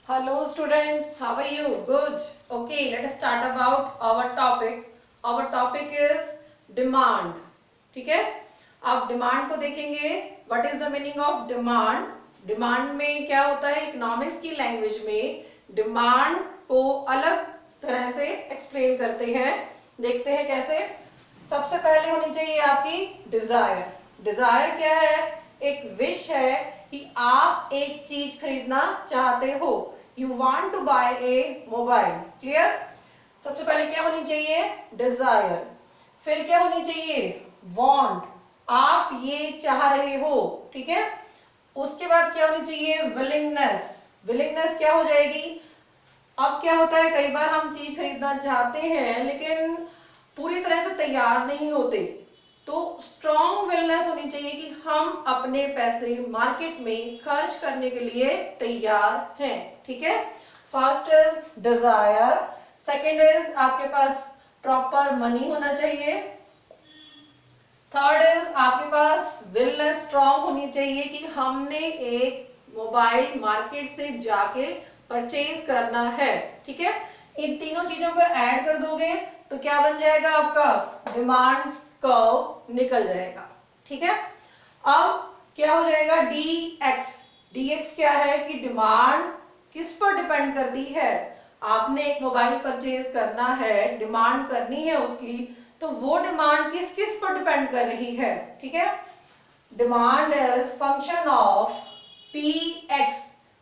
Hello students, how are you? Good. Okay, let us start about our topic. Our topic is demand. ठीक है, आप demand को देखेंगे. What is the meaning of demand? Demand में क्या होता है? इकोनॉमिक्स की लैंग्वेज में डिमांड को अलग तरह से एक्सप्लेन करते हैं. देखते हैं कैसे. सबसे पहले होनी चाहिए आपकी डिजायर. डिजायर क्या है? एक विश है कि आप एक चीज खरीदना चाहते हो. You want to buy a mobile. Clear. सबसे पहले क्या होनी चाहिए? डिजायर. फिर क्या होनी चाहिए? वांट. आप ये चाह रहे हो. ठीक है. उसके बाद क्या होनी चाहिए? विलिंगनेस. विलिंगनेस क्या हो जाएगी? अब क्या होता है, कई बार हम चीज खरीदना चाहते हैं लेकिन पूरी तरह से तैयार नहीं होते, तो स्ट्रॉन्ग विलनेस होनी चाहिए कि हम अपने पैसे मार्केट में खर्च करने के लिए तैयार हैं. ठीक है. First is desire. Second is आपके पास प्रॉपर मनी होना चाहिए. थर्ड इज आपके पास विलनेस स्ट्रॉन्ग होनी चाहिए कि हमने एक मोबाइल मार्केट से जाके परचेज करना है. ठीक है. इन तीनों चीजों को ऐड कर दोगे तो क्या बन जाएगा? आपका डिमांड कर्व निकल जाएगा. ठीक है. अब क्या हो जाएगा? dx. dx क्या है कि डिमांड किस पर डिपेंड करती है? आपने एक मोबाइल परचेज करना है, डिमांड करनी है उसकी, तो वो डिमांड किस किस पर डिपेंड कर रही है? ठीक है. Demand is function of px.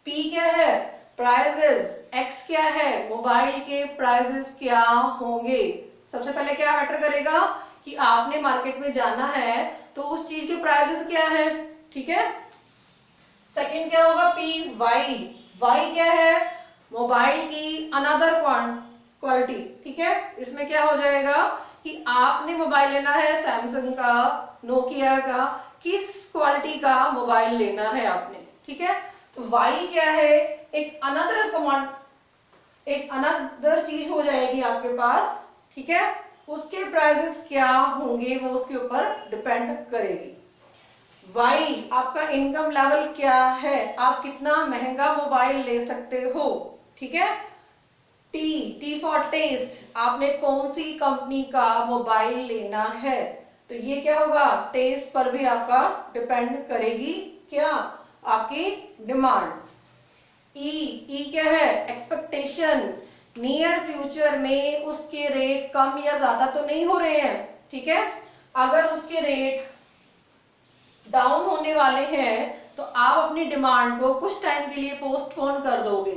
p क्या है? प्राइजेस. x क्या है? मोबाइल के प्राइजेस क्या होंगे. सबसे पहले क्या मैटर करेगा कि आपने मार्केट में जाना है तो उस चीज के प्राइजेस क्या है. ठीक है. सेकंड क्या होगा? P Y. वाई क्या है? मोबाइल की अनदर क्वालिटी. ठीक है. इसमें क्या हो जाएगा कि आपने मोबाइल लेना है सैमसंग का, नोकिया का, किस क्वालिटी का मोबाइल लेना है आपने. ठीक है. तो वाई क्या है? एक अनदर चीज हो जाएगी आपके पास. ठीक है. उसके प्राइसेस क्या होंगे वो उसके ऊपर डिपेंड करेगी. वाई आपका इनकम लेवल क्या है, आप कितना महंगा मोबाइल ले सकते हो. ठीक है. T for test. आपने कौन सी कंपनी का मोबाइल लेना है, तो ये क्या होगा? टेस्ट पर भी आपका डिपेंड करेगी क्या? आपकी डिमांड. ई क्या है? एक्सपेक्टेशन. नियर फ्यूचर में उसके रेट कम या ज्यादा तो नहीं हो रहे हैं. ठीक है. अगर उसके रेट डाउन होने वाले हैं तो आप अपनी डिमांड को कुछ टाइम के लिए पोस्टपोन कर दोगे.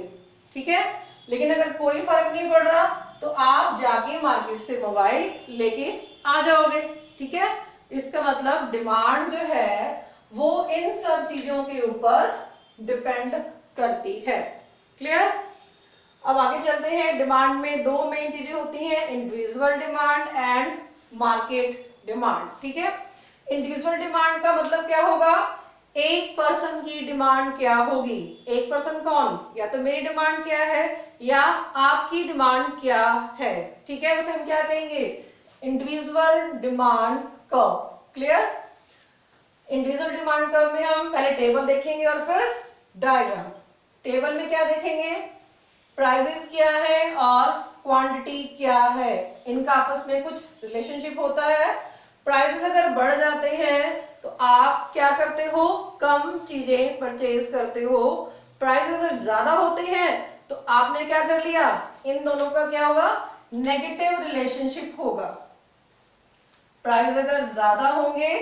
ठीक है. लेकिन अगर कोई फर्क नहीं पड़ रहा तो आप जाके मार्केट से मोबाइल लेके आ जाओगे. ठीक है. इसका मतलब डिमांड जो है वो इन सब चीजों के ऊपर डिपेंड करती है. क्लियर. अब आगे चलते हैं. डिमांड में दो मेन चीजें होती हैं, individual demand and market demand. ठीक है. इंडिविजुअल डिमांड का मतलब क्या होगा? एक पर्सन की डिमांड क्या होगी. एक पर्सन कौन? या तो मेरी डिमांड क्या है या आपकी डिमांड क्या है. ठीक है. उसे हम क्या कहेंगे? Individual demand curve. Clear. Individual demand curve में हम पहले टेबल देखेंगे और फिर डायग्राम. टेबल में क्या देखेंगे? प्राइजेस क्या है और क्वांटिटी क्या है. इनका आपस में कुछ रिलेशनशिप होता है. प्राइसेस अगर बढ़ जाते हैं तो आप क्या करते हो? कम चीजें परचेज करते हो. प्राइस अगर ज्यादा होते हैं तो आपने क्या कर लिया? इन दोनों का क्या होगा? नेगेटिव रिलेशनशिप होगा. प्राइस अगर ज्यादा होंगे,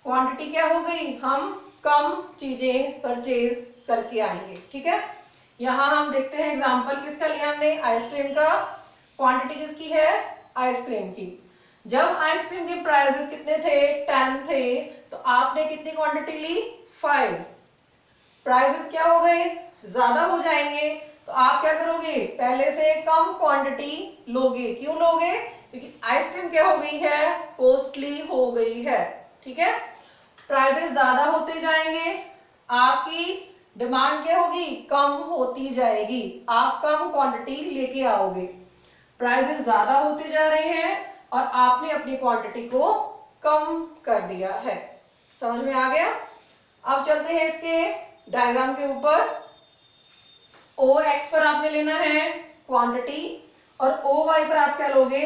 क्वांटिटी क्या हो गई? हम कम चीजें परचेज करके आएंगे. ठीक है. यहां हम देखते हैं एग्जांपल किसका लिया हमने? आइसक्रीम का. क्वांटिटी किसकी है? आइसक्रीम की. जब आइसक्रीम के प्राइसेस कितने थे? 10 थे. तो आपने कितनी क्वांटिटी ली? 5. प्राइसेस क्या हो गए? ज्यादा हो जाएंगे तो आप क्या करोगे? पहले से कम क्वांटिटी लोगे. क्यों लोगे? क्योंकि आइसक्रीम क्या हो गई है? कॉस्टली हो गई है. ठीक है. प्राइसेस ज्यादा होते जाएंगे, आपकी डिमांड क्या होगी? कम होती जाएगी. आप कम क्वांटिटी लेके आओगे. प्राइसेस ज्यादा होते जा रहे हैं और आपने अपनी क्वांटिटी को कम कर दिया है. समझ में आ गया. अब चलते हैं इसके डायग्राम के ऊपर. ओ एक्स पर आपने लेना है क्वांटिटी और ओ वाई पर आप क्या लोगे,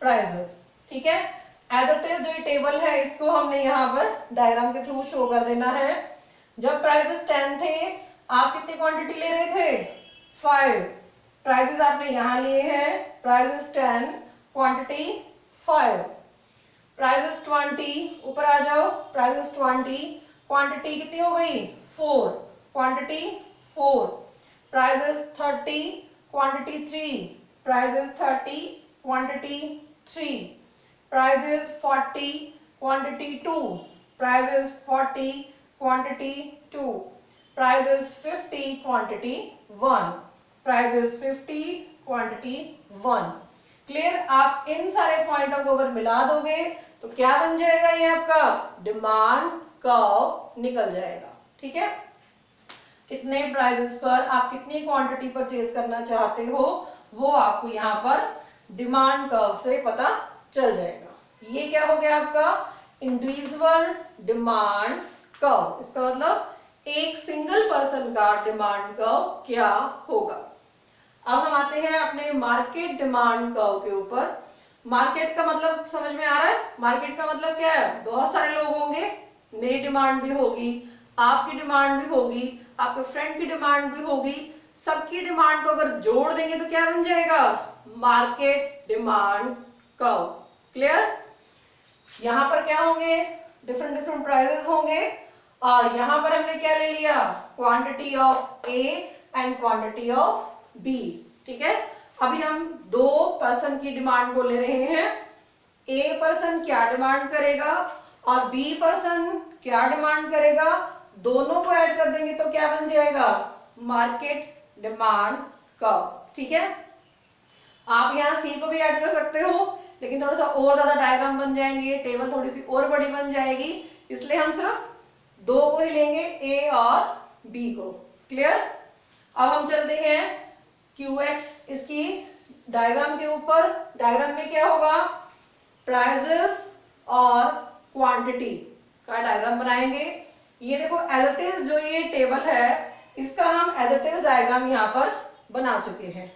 प्राइजेस। ठीक है, एज इट इज जो ये टेबल है इसको हमने यहाँ पर डायग्राम के थ्रू शो कर देना है। जब प्राइजेस 10 थे आप कितनी क्वांटिटी ले रहे थे, 5। प्राइजेस आपने यहाँ लिए हैं, प्राइजेस 10 क्वांटिटी 5। प्राइजेस 20 ऊपर आ जाओ, प्राइजेस 20 क्वांटिटी कितनी हो गई, 4, quantity 4। Prices 30 quantity 3, prices 30 quantity 3। Prices 40 quantity 2, prices 40 quantity 2। Prices 50 quantity 1, prices 50 quantity 1। Clear, आप इन सारे पॉइंटों को अगर मिला दोगे तो क्या बन जाएगा, ये आपका डिमांड कर्व निकल जाएगा। ठीक है, कितने प्राइसेस पर आप कितनी क्वांटिटी परचेज करना चाहते हो वो आपको यहाँ पर डिमांड कर्व से पता चल जाएगा। ये क्या हो गया आपका इंडिविजुअल डिमांड कर्व। इसका मतलब एक सिंगल पर्सन का डिमांड कर्व क्या होगा। अब हम आते हैं अपने मार्केट डिमांड कर्व के ऊपर। मार्केट का मतलब समझ में आ रहा है, मार्केट का मतलब क्या है, बहुत सारे लोग होंगे, मेरी डिमांड भी होगी, आपकी डिमांड भी होगी, आपके फ्रेंड की डिमांड भी होगी, सबकी डिमांड को अगर जोड़ देंगे तो क्या बन जाएगा, मार्केट डिमांड कर्व। क्लियर, यहां पर क्या होंगे, डिफरेंट डिफरेंट प्राइसेस होंगे और यहां पर हमने क्या ले लिया, quantity of A and quantity of B. ठीक है, अभी हम दो पर्सन की डिमांड को ले रहे हैं। ए पर्सन क्या डिमांड करेगा और बी पर्सन क्या डिमांड करेगा, दोनों को ऐड कर देंगे तो क्या बन जाएगा, मार्केट डिमांड कर्व। ठीक है, आप यहाँ सी को भी ऐड कर सकते हो लेकिन थोड़ा सा और ज्यादा डायग्राम बन जाएंगे, टेबल थोड़ी सी और बड़ी बन जाएगी, इसलिए हम सिर्फ दो को ही लेंगे, ए और बी को। क्लियर, अब हम चलते हैं QX इसकी डायग्राम के ऊपर। डायग्राम में क्या होगा, प्राइजेस और क्वांटिटी का डायग्राम बनाएंगे। ये देखो एज इट इज जो ये टेबल है इसका हम एज इट इज डायग्राम यहाँ पर बना चुके हैं।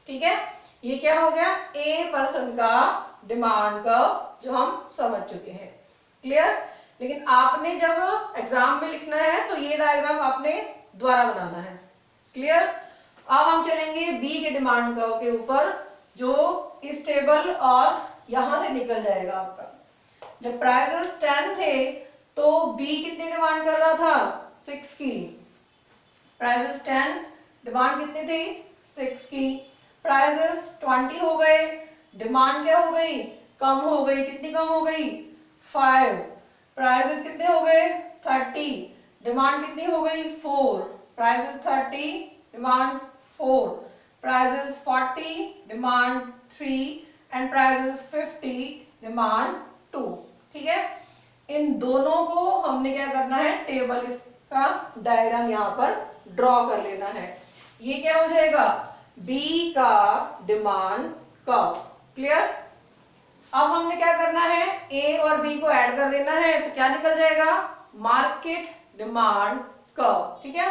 ठीक है, ये क्या हो गया, ए पर्सन का डिमांड कर्व जो हम समझ चुके हैं। क्लियर, लेकिन आपने जब एग्जाम में लिखना है तो ये डायग्राम आपने दोबारा बनाना है। क्लियर, अब हम चलेंगे बी के डिमांड कर्व के ऊपर जो इस टेबल और यहां से निकल जाएगा आपका। जब प्राइसेस 10 थे तो बी कितनी डिमांड कर रहा था, 6 की। प्राइसेस 10 डिमांड कितनी थी, 6 की। प्राइसेस 20 हो गए, डिमांड क्या हो गई, कम हो गई, कितनी कम हो गई, 5। प्राइसेस कितने हो गए, 30, डिमांड कितनी हो गई, 4। Prices 30 demand 4। Prices 40 demand 3 and prices 50 demand 2। ठीक है, इन दोनों को हमने क्या करना है, टेबल इसका डायग्राम यहाँ पर ड्रॉ कर लेना है। ये क्या हो जाएगा, बी का डिमांड कर्व। क्लियर, अब हमने क्या करना है, ए और बी को ऐड कर देना है तो क्या निकल जाएगा, मार्केट डिमांड कर्व। ठीक है,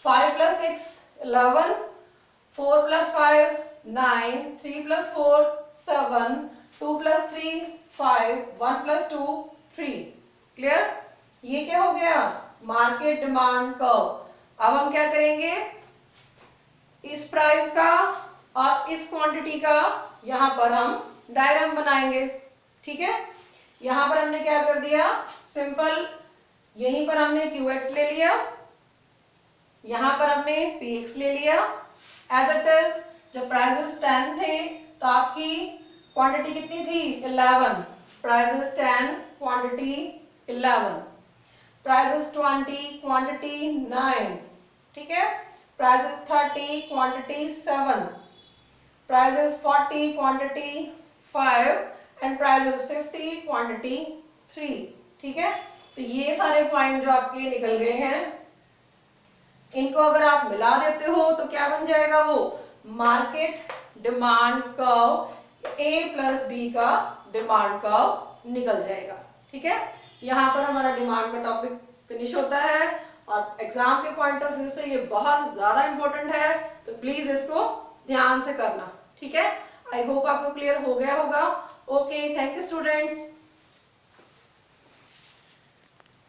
5 + 6 11, 4 + 5 9, 3 + 4 7, 2 + 3 5, 1 + 2 3। क्लियर, ये क्या हो गया, मार्केट डिमांड कर्व। अब हम क्या करेंगे, इस प्राइस का और इस क्वांटिटी का यहां पर हम डायग्राम बनाएंगे। ठीक है, यहां पर हमने क्या कर दिया, सिंपल यहीं पर हमने QX ले लिया, यहां पर हमने PX ले लिया। एज इट इज जब प्राइसेस 10 थे तो आपकी क्वांटिटी कितनी थी, 11। Prices 10 quantity 11। Prices 20 quantity 9। ठीक है, prices 30 quantity 7। Prices 40 quantity 5 and prices 50 quantity 3। ठीक है, तो ये सारे पॉइंट जो आपके निकल गए हैं, इनको अगर आप मिला देते हो तो क्या बन जाएगा, वो मार्केट डिमांड कर्व, ए प्लस बी का डिमांड कर्व निकल जाएगा। ठीक है, यहाँ पर हमारा डिमांड का टॉपिक फिनिश होता है और एग्जाम के पॉइंट ऑफ व्यू से ये बहुत ज्यादा इंपॉर्टेंट है प्लीज इसको ध्यान से करना, ठीक है। आई होप आपको क्लियर हो गया होगा। Okay, thank you students.